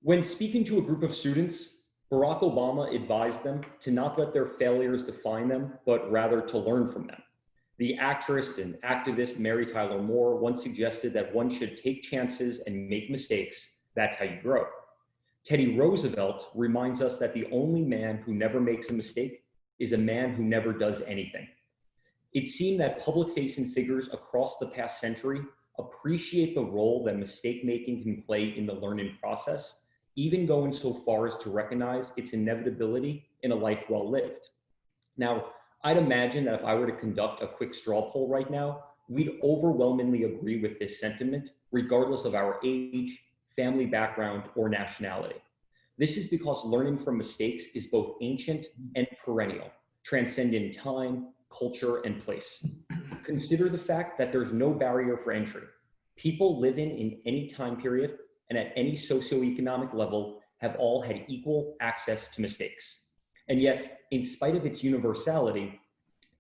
When speaking to a group of students, Barack Obama advised them to not let their failures define them, but rather to learn from them. The actress and activist Mary Tyler Moore once suggested that one should take chances and make mistakes. That's how you grow. Teddy Roosevelt reminds us that the only man who never makes a mistake is a man who never does anything. It seemed that public-facing figures across the past century appreciate the role that mistake-making can play in the learning process, even going so far as to recognize its inevitability in a life well lived. Now, I'd imagine that if I were to conduct a quick straw poll right now, we'd overwhelmingly agree with this sentiment, regardless of our age, family background, or nationality. This is because learning from mistakes is both ancient and perennial, transcending time, culture, and place. Consider the fact that there's no barrier for entry. People living in any time period and at any socioeconomic level have all had equal access to mistakes. And yet, in spite of its universality,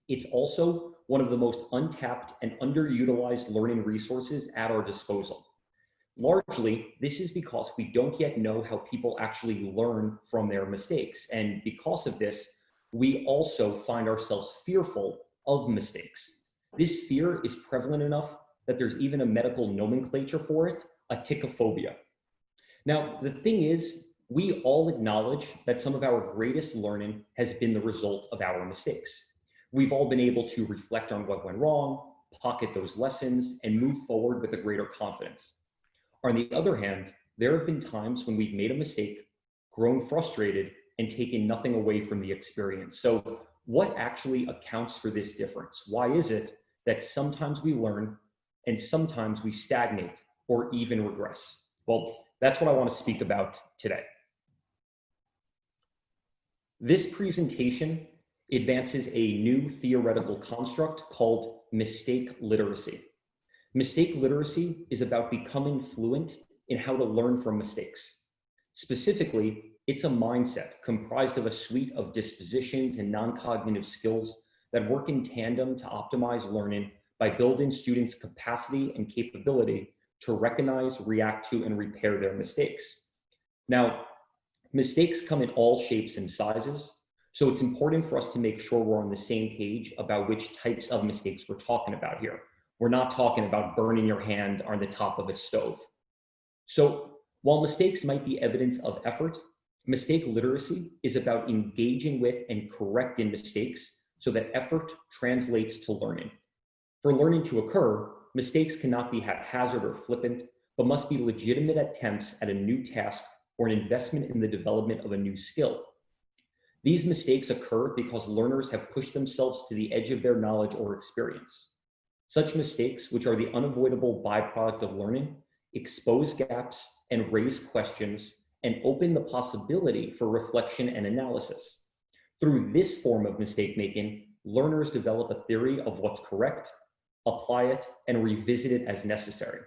it's also one of the most untapped and underutilized learning resources at our disposal. Largely, this is because we don't yet know how people actually learn from their mistakes. And because of this, we also find ourselves fearful of mistakes. This fear is prevalent enough that there's even a medical nomenclature for it, aticophobia. Now, the thing is, we all acknowledge that some of our greatest learning has been the result of our mistakes. We've all been able to reflect on what went wrong, pocket those lessons, and move forward with a greater confidence. On the other hand, there have been times when we've made a mistake, grown frustrated, and taken nothing away from the experience. So what actually accounts for this difference? Why is it that sometimes we learn and sometimes we stagnate or even regress? Well, that's what I want to speak about today. This presentation advances a new theoretical construct called mistake literacy. Mistake literacy is about becoming fluent in how to learn from mistakes. Specifically, it's a mindset comprised of a suite of dispositions and non-cognitive skills that work in tandem to optimize learning by building students' capacity and capability to recognize, react to, and repair their mistakes. Now, mistakes come in all shapes and sizes, so it's important for us to make sure we're on the same page about which types of mistakes we're talking about here. We're not talking about burning your hand on the top of a stove. So while mistakes might be evidence of effort, mistake literacy is about engaging with and correcting mistakes so that effort translates to learning. For learning to occur, mistakes cannot be haphazard or flippant, but must be legitimate attempts at a new task or an investment in the development of a new skill. These mistakes occur because learners have pushed themselves to the edge of their knowledge or experience. Such mistakes, which are the unavoidable byproduct of learning, expose gaps and raise questions and open the possibility for reflection and analysis. Through this form of mistake-making, learners develop a theory of what's correct, apply it, and revisit it as necessary.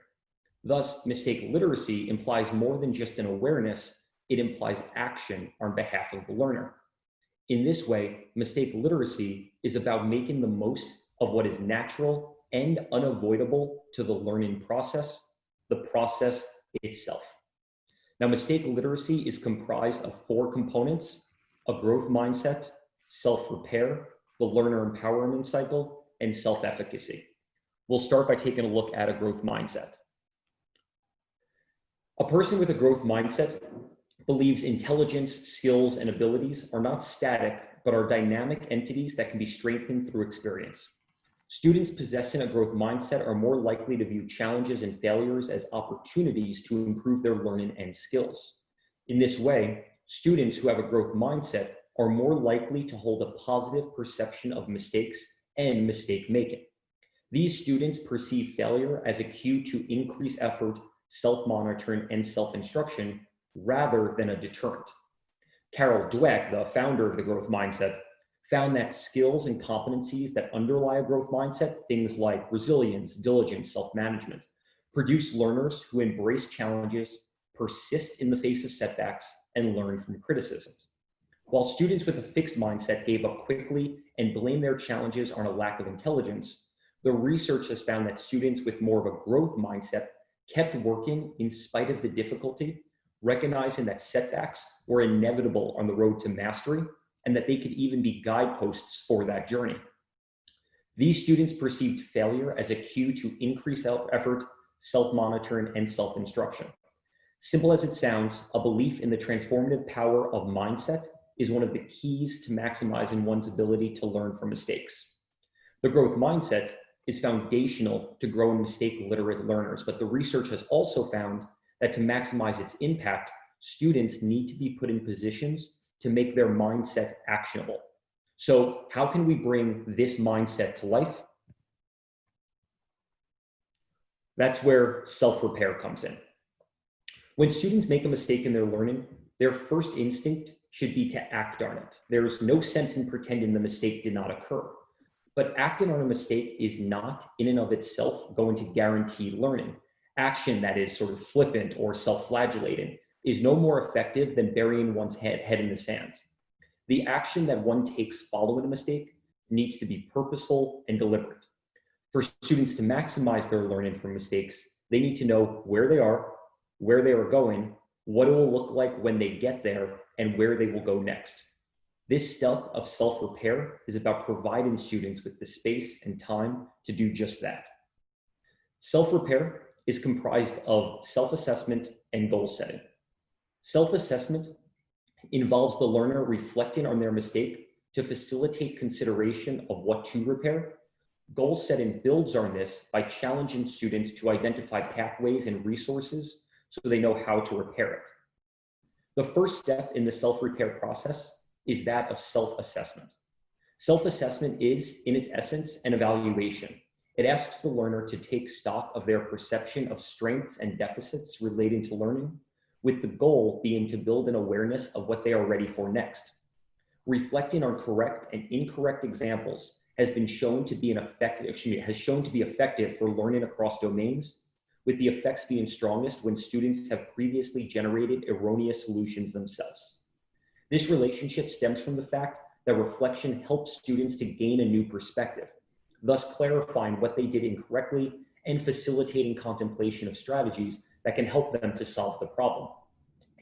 Thus, mistake literacy implies more than just an awareness, it implies action on behalf of the learner. In this way, mistake literacy is about making the most of what is natural and unavoidable to the learning process, the process itself. Now, mistake literacy is comprised of 4 components: a growth mindset, self-repair, the learner empowerment cycle, and self-efficacy. We'll start by taking a look at a growth mindset. A person with a growth mindset believes intelligence, skills, and abilities are not static, but are dynamic entities that can be strengthened through experience. Students possessing a growth mindset are more likely to view challenges and failures as opportunities to improve their learning and skills. In this way, students who have a growth mindset are more likely to hold a positive perception of mistakes and mistake making. These students perceive failure as a cue to increase effort, self-monitoring, and self-instruction rather than a deterrent. Carol Dweck, the founder of the growth mindset, found that skills and competencies that underlie a growth mindset, things like resilience, diligence, self-management, produce learners who embrace challenges, persist in the face of setbacks, and learn from criticisms. While students with a fixed mindset gave up quickly and blamed their challenges on a lack of intelligence, the research has found that students with more of a growth mindset kept working in spite of the difficulty, recognizing that setbacks were inevitable on the road to mastery and that they could even be guideposts for that journey. These students perceived failure as a cue to increase self-effort, self-monitoring, and self-instruction. Simple as it sounds, a belief in the transformative power of mindset is one of the keys to maximizing one's ability to learn from mistakes. The growth mindset is foundational to growing mistake-literate learners, but the research has also found that to maximize its impact, students need to be put in positions to make their mindset actionable. So how can we bring this mindset to life? That's where self-repair comes in. When students make a mistake in their learning, their first instinct should be to act on it. There's no sense in pretending the mistake did not occur. But acting on a mistake is not, in and of itself, going to guarantee learning. Action that is sort of flippant or self-flagellating is no more effective than burying one's head in the sand. The action that one takes following a mistake needs to be purposeful and deliberate. For students to maximize their learning from mistakes, they need to know where they are going, what it will look like when they get there, and where they will go next. This step of self-repair is about providing students with the space and time to do just that. Self-repair is comprised of self-assessment and goal setting. Self-assessment involves the learner reflecting on their mistake to facilitate consideration of what to repair. Goal setting builds on this by challenging students to identify pathways and resources so they know how to repair it. The first step in the self-repair process is that of self-assessment. Self-assessment is, in its essence, an evaluation. It asks the learner to take stock of their perception of strengths and deficits relating to learning, with the goal being to build an awareness of what they are ready for next. Reflecting on correct and incorrect examples has shown to be effective for learning across domains, with the effects being strongest when students have previously generated erroneous solutions themselves. This relationship stems from the fact that reflection helps students to gain a new perspective, thus clarifying what they did incorrectly and facilitating contemplation of strategies that can help them to solve the problem.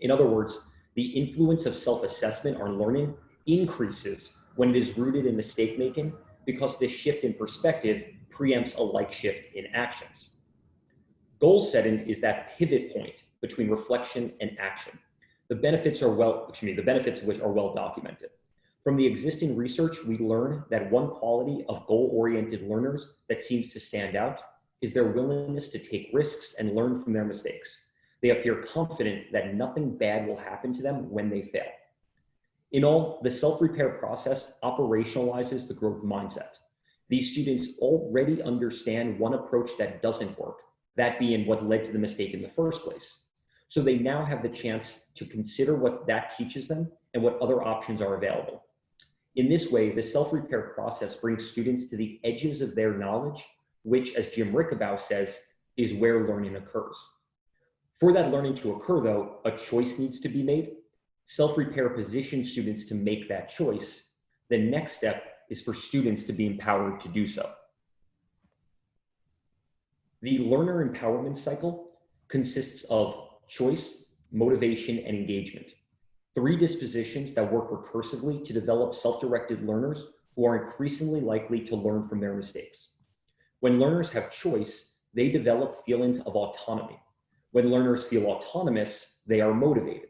In other words, the influence of self-assessment on learning increases when it is rooted in mistake-making because this shift in perspective preempts a like shift in actions. Goal setting is that pivot point between reflection and action. The benefits of which are well documented. From the existing research, we learn that one quality of goal-oriented learners that seems to stand out is their willingness to take risks and learn from their mistakes. They appear confident that nothing bad will happen to them when they fail. In all, the self-repair process operationalizes the growth mindset. These students already understand one approach that doesn't work, that being what led to the mistake in the first place. So they now have the chance to consider what that teaches them and what other options are available. In this way, the self-repair process brings students to the edges of their knowledge, which, as Jim Rickabow says, is where learning occurs. For that learning to occur, though, a choice needs to be made. Self-repair positions students to make that choice. The next step is for students to be empowered to do so. The learner empowerment cycle consists of choice, motivation, and engagement. 3 dispositions that work recursively to develop self-directed learners who are increasingly likely to learn from their mistakes. When learners have choice, they develop feelings of autonomy. When learners feel autonomous, they are motivated.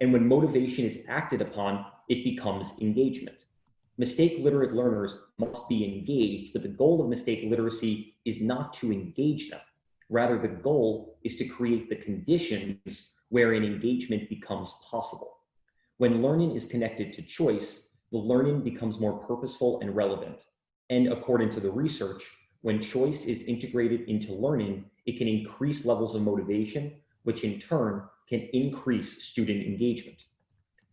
And when motivation is acted upon, it becomes engagement. Mistake-literate learners must be engaged, but the goal of mistake literacy is not to engage them. Rather, the goal is to create the conditions wherein engagement becomes possible. When learning is connected to choice, the learning becomes more purposeful and relevant. And according to the research, when choice is integrated into learning, it can increase levels of motivation, which in turn can increase student engagement.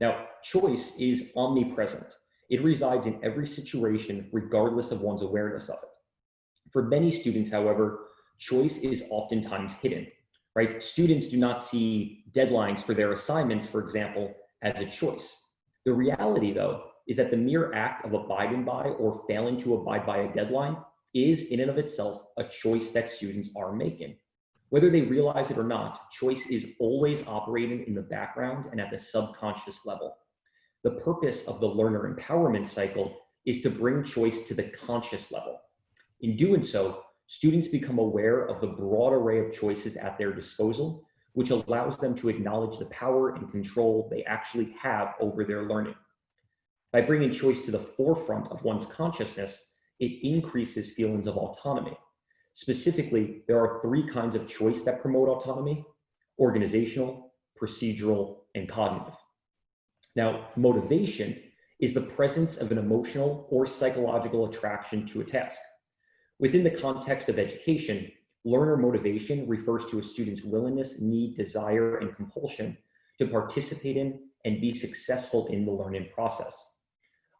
Now, choice is omnipresent. It resides in every situation, regardless of one's awareness of it. For many students, however, choice is oftentimes hidden, right? Students do not see deadlines for their assignments, for example, as a choice. The reality, though, is that the mere act of abiding by or failing to abide by a deadline is, in and of itself, a choice that students are making. Whether they realize it or not, choice is always operating in the background and at the subconscious level. The purpose of the learner empowerment cycle is to bring choice to the conscious level. In doing so, students become aware of the broad array of choices at their disposal, which allows them to acknowledge the power and control they actually have over their learning. By bringing choice to the forefront of one's consciousness, it increases feelings of autonomy. Specifically, there are three kinds of choice that promote autonomy: organizational, procedural, and cognitive. Now, motivation is the presence of an emotional or psychological attraction to a task. Within the context of education, learner motivation refers to a student's willingness, need, desire, and compulsion to participate in and be successful in the learning process.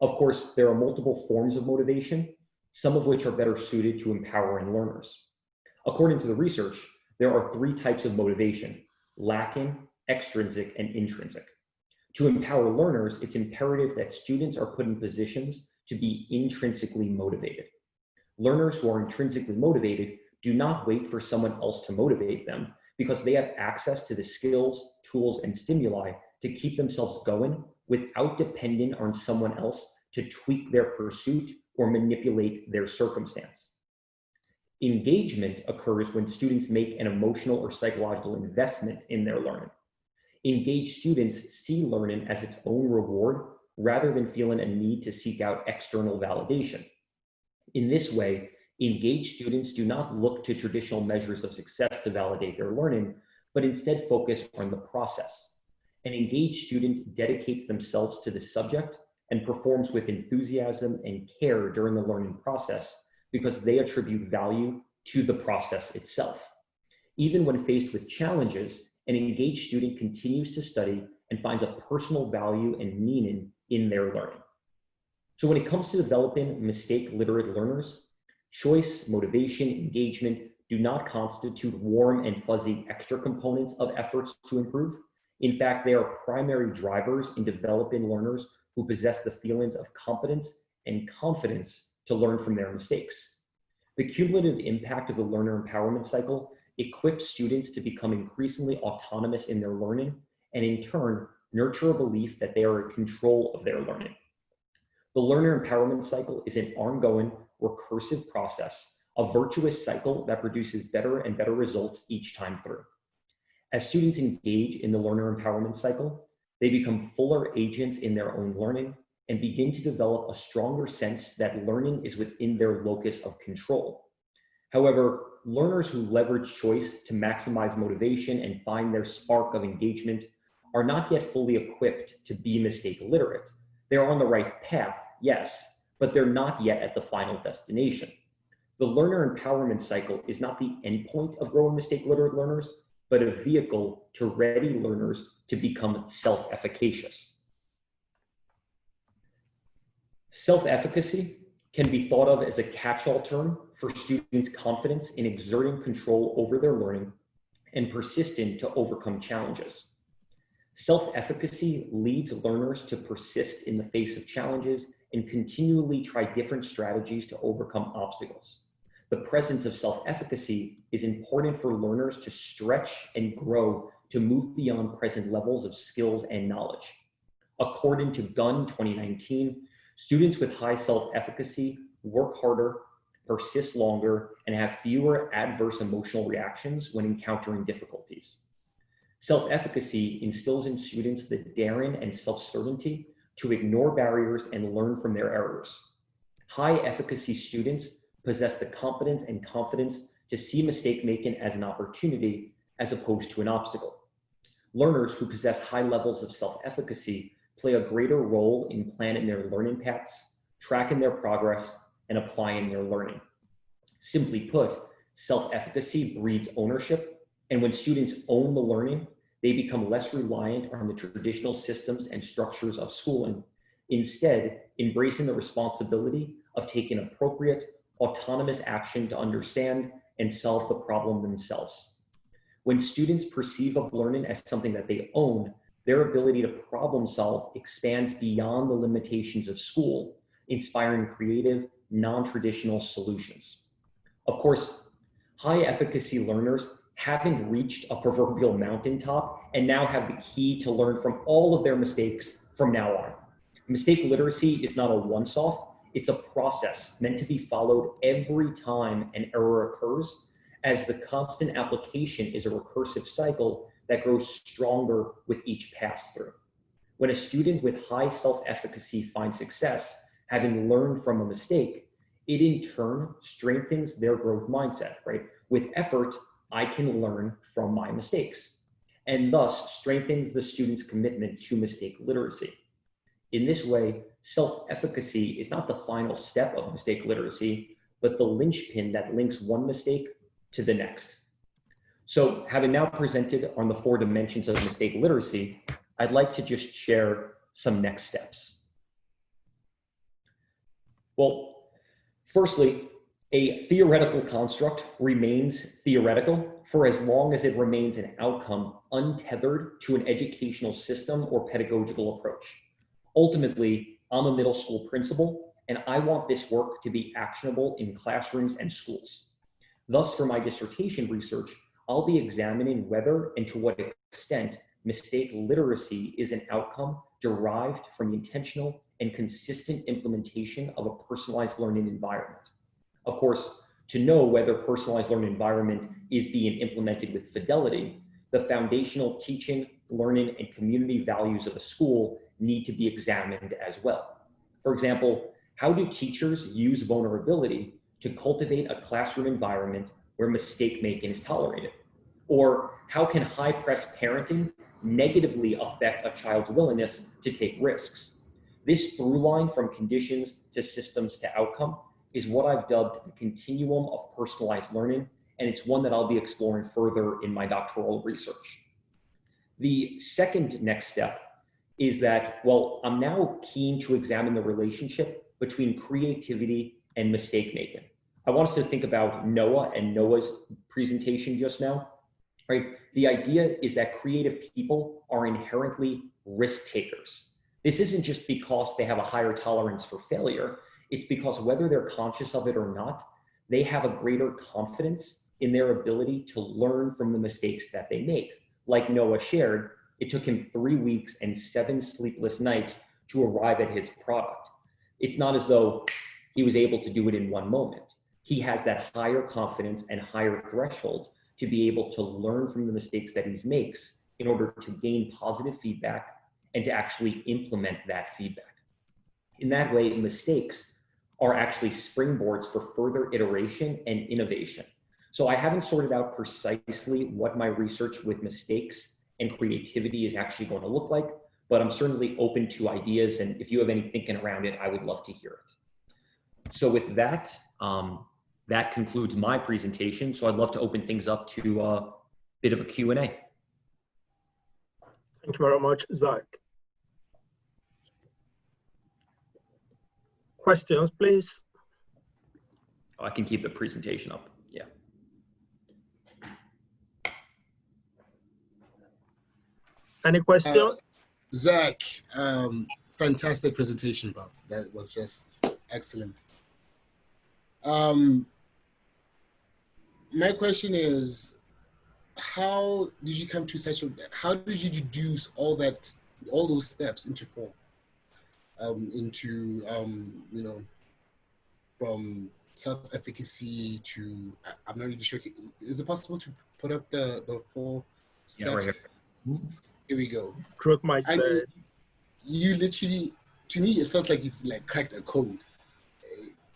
Of course, there are multiple forms of motivation, some of which are better suited to empowering learners. According to the research, there are three types of motivation: lacking, extrinsic, and intrinsic. To empower learners, it's imperative that students are put in positions to be intrinsically motivated. Learners who are intrinsically motivated do not wait for someone else to motivate them because they have access to the skills, tools, and stimuli to keep themselves going without depending on someone else to tweak their pursuit or manipulate their circumstance. Engagement occurs when students make an emotional or psychological investment in their learning. Engaged students see learning as its own reward rather than feeling a need to seek out external validation. In this way, engaged students do not look to traditional measures of success to validate their learning, but instead focus on the process. An engaged student dedicates themselves to the subject and performs with enthusiasm and care during the learning process because they attribute value to the process itself. Even when faced with challenges, an engaged student continues to study and finds a personal value and meaning in their learning. So when it comes to developing mistake-literate learners, choice, motivation, engagement do not constitute warm and fuzzy extra components of efforts to improve. In fact, they are primary drivers in developing learners who possess the feelings of competence and confidence to learn from their mistakes. The cumulative impact of the learner empowerment cycle equips students to become increasingly autonomous in their learning and in turn nurture a belief that they are in control of their learning. The learner empowerment cycle is an ongoing, recursive process, a virtuous cycle that produces better and better results each time through. As students engage in the learner empowerment cycle, they become fuller agents in their own learning and begin to develop a stronger sense that learning is within their locus of control. However, learners who leverage choice to maximize motivation and find their spark of engagement are not yet fully equipped to be mistake literate. They're on the right path, yes, but they're not yet at the final destination. The learner empowerment cycle is not the endpoint of growing mistake literate learners, but a vehicle to ready learners to become self-efficacious. Self-efficacy can be thought of as a catch-all term for students' confidence in exerting control over their learning and persistent to overcome challenges. Self-efficacy leads learners to persist in the face of challenges and continually try different strategies to overcome obstacles. The presence of self-efficacy is important for learners to stretch and grow to move beyond present levels of skills and knowledge. According to Gunn 2019, students with high self-efficacy work harder, persist longer, and have fewer adverse emotional reactions when encountering difficulties. Self-efficacy instills in students the daring and self-certainty to ignore barriers and learn from their errors. High-efficacy students possess the competence and confidence to see mistake-making as an opportunity as opposed to an obstacle. Learners who possess high levels of self-efficacy play a greater role in planning their learning paths, tracking their progress, and applying their learning. Simply put, self-efficacy breeds ownership, and when students own the learning, they become less reliant on the traditional systems and structures of schooling, instead embracing the responsibility of taking appropriate, autonomous action to understand and solve the problem themselves. When students perceive of learning as something that they own, their ability to problem solve expands beyond the limitations of school, inspiring creative, non-traditional solutions. Of course, high efficacy learners having reached a proverbial mountaintop and now have the key to learn from all of their mistakes from now on. Mistake literacy is not a once-off, it's a process meant to be followed every time an error occurs, as the constant application is a recursive cycle that grows stronger with each pass-through. When a student with high self-efficacy finds success, having learned from a mistake, it in turn strengthens their growth mindset, right? With effort, I can learn from my mistakes, and thus strengthens the student's commitment to mistake literacy. In this way, self-efficacy is not the final step of mistake literacy, but the linchpin that links one mistake to the next. So having now presented on the 4 dimensions of mistake literacy, I'd like to just share some next steps. Well, firstly, a theoretical construct remains theoretical for as long as it remains an outcome untethered to an educational system or pedagogical approach. Ultimately, I'm a middle school principal, and I want this work to be actionable in classrooms and schools. Thus, for my dissertation research, I'll be examining whether and to what extent mistake literacy is an outcome derived from the intentional and consistent implementation of a personalized learning environment. Of course, to know whether personalized learning environment is being implemented with fidelity, the foundational teaching, learning, and community values of a school need to be examined as well. For example, how do teachers use vulnerability to cultivate a classroom environment where mistake making is tolerated? Or how can high press parenting negatively affect a child's willingness to take risks? This through line from conditions to systems to outcome is what I've dubbed the continuum of personalized learning, and it's one that I'll be exploring further in my doctoral research. The second next step is that, well, I'm now keen to examine the relationship between creativity and mistake making. I want us to think about Noah and Noah's presentation just now, right? The idea is that creative people are inherently risk takers. This isn't just because they have a higher tolerance for failure, it's because whether they're conscious of it or not, they have a greater confidence in their ability to learn from the mistakes that they make. Like Noah shared, it took him 3 weeks and 7 sleepless nights to arrive at his product. It's not as though he was able to do it in one moment. He has that higher confidence and higher threshold to be able to learn from the mistakes that he makes in order to gain positive feedback and to actually implement that feedback. In that way, mistakes are actually springboards for further iteration and innovation. So I haven't sorted out precisely what my research with mistakes and creativity is actually going to look like, but I'm certainly open to ideas, and if you have any thinking around it, I would love to hear it. So with that, that concludes my presentation. So I'd love to open things up to a bit of a Q&A. Thank you very much, Zach. Questions, please. I can keep the presentation up. Yeah. Any questions? Zach, fantastic presentation, bro. That was just excellent. My question is, how did you come to how did you deduce all those steps into form? You know, from self-efficacy to, I'm not really sure. Is it possible to put up the 4 steps? Yeah, right here. Here we go. Growth mindset. I mean, you literally, to me, it feels like you've cracked a code.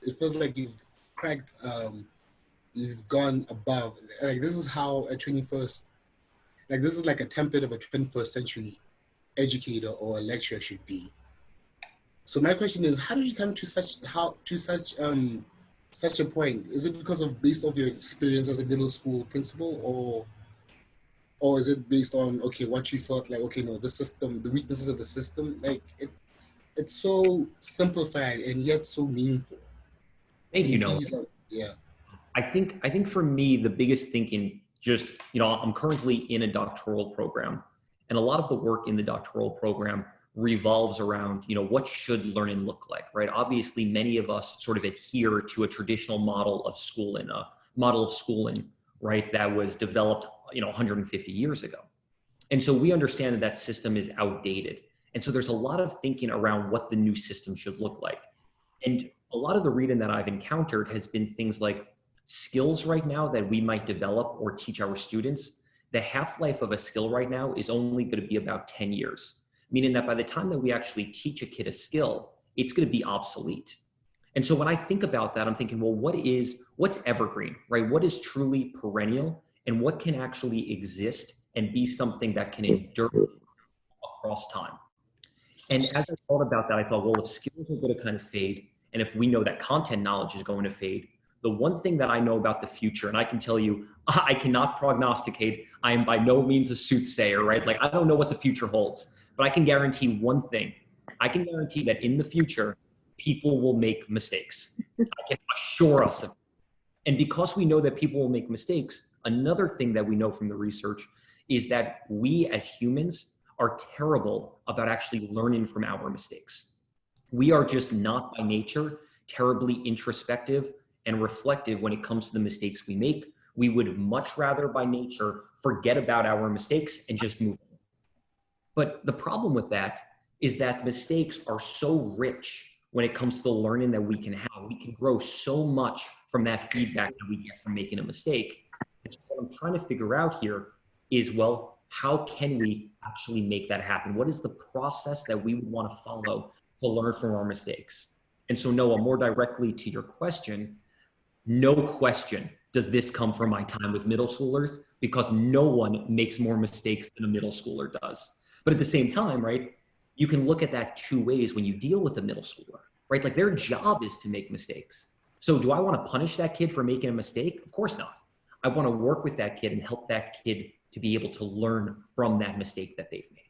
It feels like you've cracked, you've gone above. Like, this is how a 21st, this is like a template of a 21st century educator or a lecturer should be. So my question is, how did you come to such a point? Is it based off your experience as a middle school principal, or is it based on, okay, what you felt like, okay, no, the system, the weaknesses of the system, it's so simplified and yet so meaningful. Thank you, Noah. Yeah. I think for me, the biggest thinking, just, I'm currently in a doctoral program, and a lot of the work in the doctoral program revolves around, what should learning look like, right? Obviously, many of us sort of adhere to a traditional model of schooling right, that was developed, 150 years ago. And so we understand that that system is outdated. And so there's a lot of thinking around what the new system should look like. And a lot of the reading that I've encountered has been things like skills right now that we might develop or teach our students. The half-life of a skill right now is only going to be about 10 years, meaning that by the time that we actually teach a kid a skill, it's going to be obsolete. And so when I think about that, I'm thinking, well, what's evergreen, right? What is truly perennial and what can actually exist and be something that can endure across time? And as I thought about that, I thought, well, if skills are going to kind of fade, and if we know that content knowledge is going to fade, the one thing that I know about the future, and I can tell you, I cannot prognosticate. I am by no means a soothsayer, right? Like, I don't know what the future holds, but I can guarantee one thing. I can guarantee that in the future, people will make mistakes. I can assure us of it. And because we know that people will make mistakes, another thing that we know from the research is that we as humans are terrible about actually learning from our mistakes. We are just not by nature terribly introspective and reflective when it comes to the mistakes we make. We would much rather by nature forget about our mistakes and just move on. But the problem with that is that mistakes are so rich when it comes to the learning that we can have. We can grow so much from that feedback that we get from making a mistake. And so what I'm trying to figure out here is, well, how can we actually make that happen? What is the process that we would want to follow to learn from our mistakes? And so Noah, more directly to your question, no question does this come from my time with middle schoolers, because no one makes more mistakes than a middle schooler does. But at the same time, right, you can look at that two ways when you deal with a middle schooler, right? Like, their job is to make mistakes. So do I want to punish that kid for making a mistake? Of course not. I want to work with that kid and help that kid to be able to learn from that mistake that they've made.